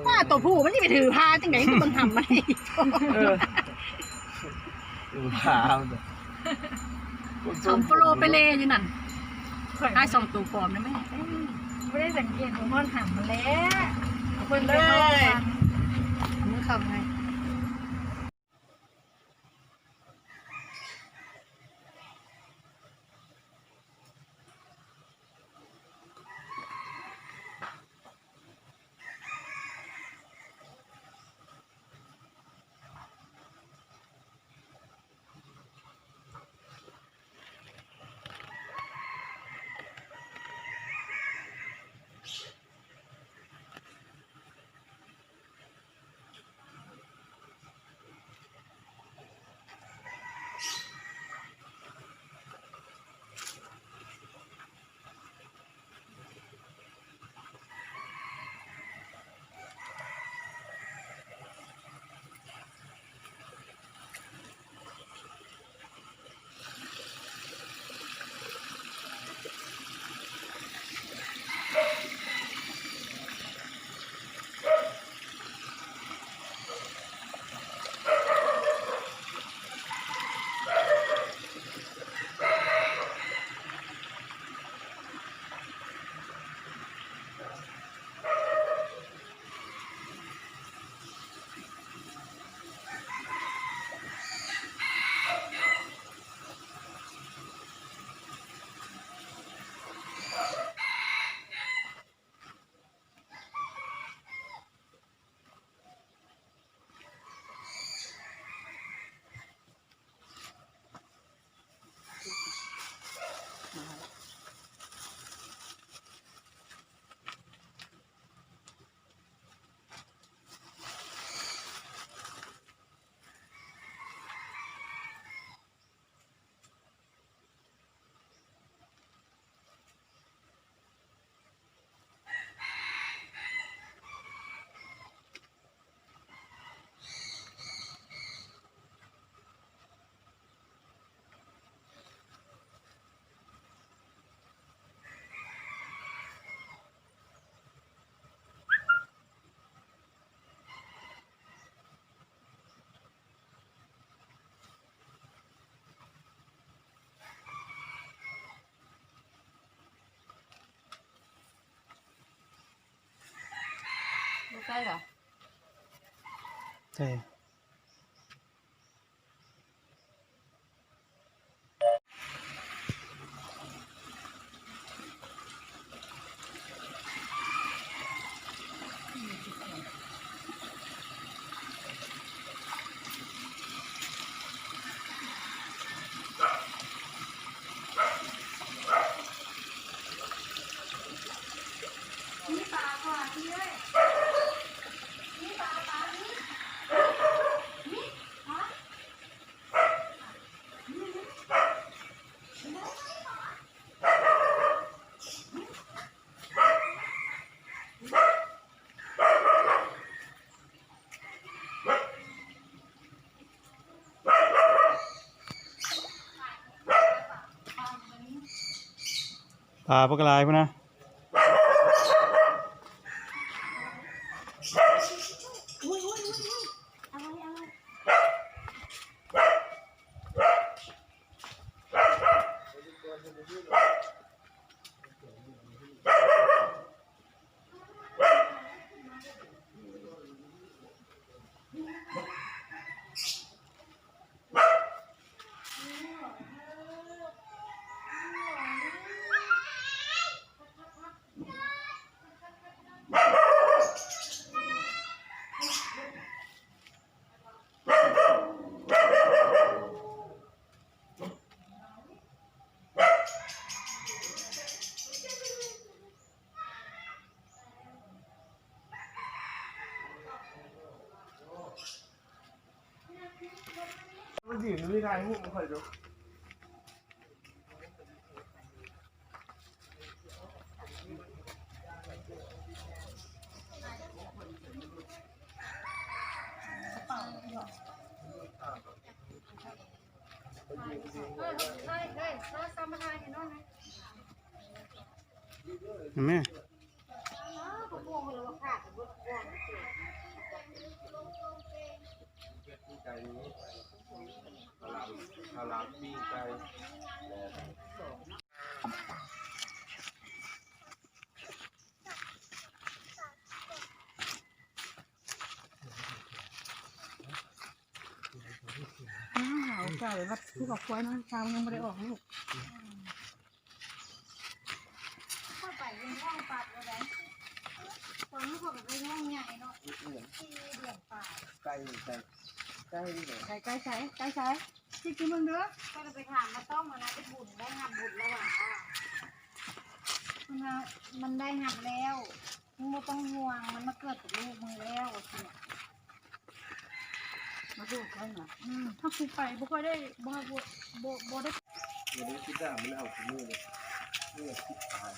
ว่าตัวผู้มันจะไปถือพาจังไหนก็ต้องทำมันถือพาสองโปรไปเลยอยู่นั่นได้สองตัวปลอมนะแม่ไม่ได้สังเกตของพ่อถามมาแล้วคนเลยมือเข้าไงใช่เหรอใช่ปลาปลากระไรพวกนะมันยืนไม่ได้หูมันคอยดูแม่ ก่นี้ข้าวหลามปิ้งไก่ โอกาสเลยว่าผู้กับควายน้องชาวยังไม่ได้ออกลูก เข้าไปเป็นห้องปัดอะไรตอนนี้เขาไปห้องใหญ่เนาะที่เดือดป่า ไก่นี่เลย ไก่ใช้ที่กินมึงเด้อ ก็เลยไปถามมาต้มมานะไปบุญได้งานบุญแล้วหรอมันได้งานแล้วมึงไม่ต้องห่วงมันมาเกิดกับลูกมึงแล้วเสีย มาดูกันนะถ้าคุยไปบ่ค่อยได้บ่ได้ วันนี้คิดได้ไม่เอาถึงมือเลยนี่คิดตาย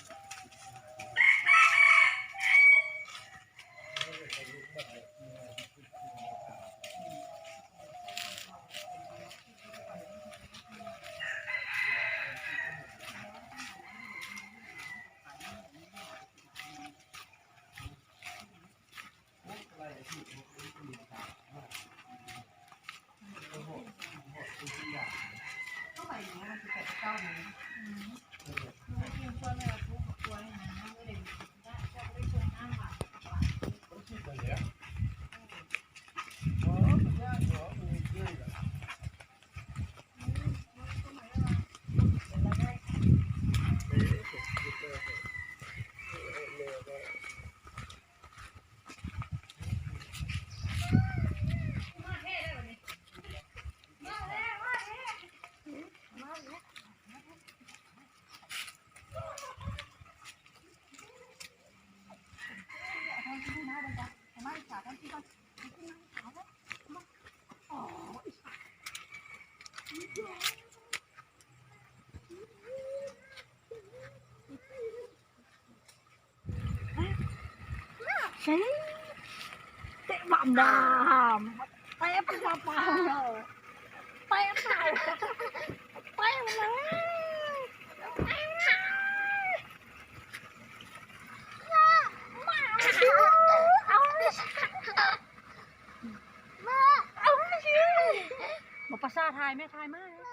ใช่เตะบอมดามเตะปลาเปล่าเตะเข่าเตะเลยมาภาษาไทยไม่ไทยมาก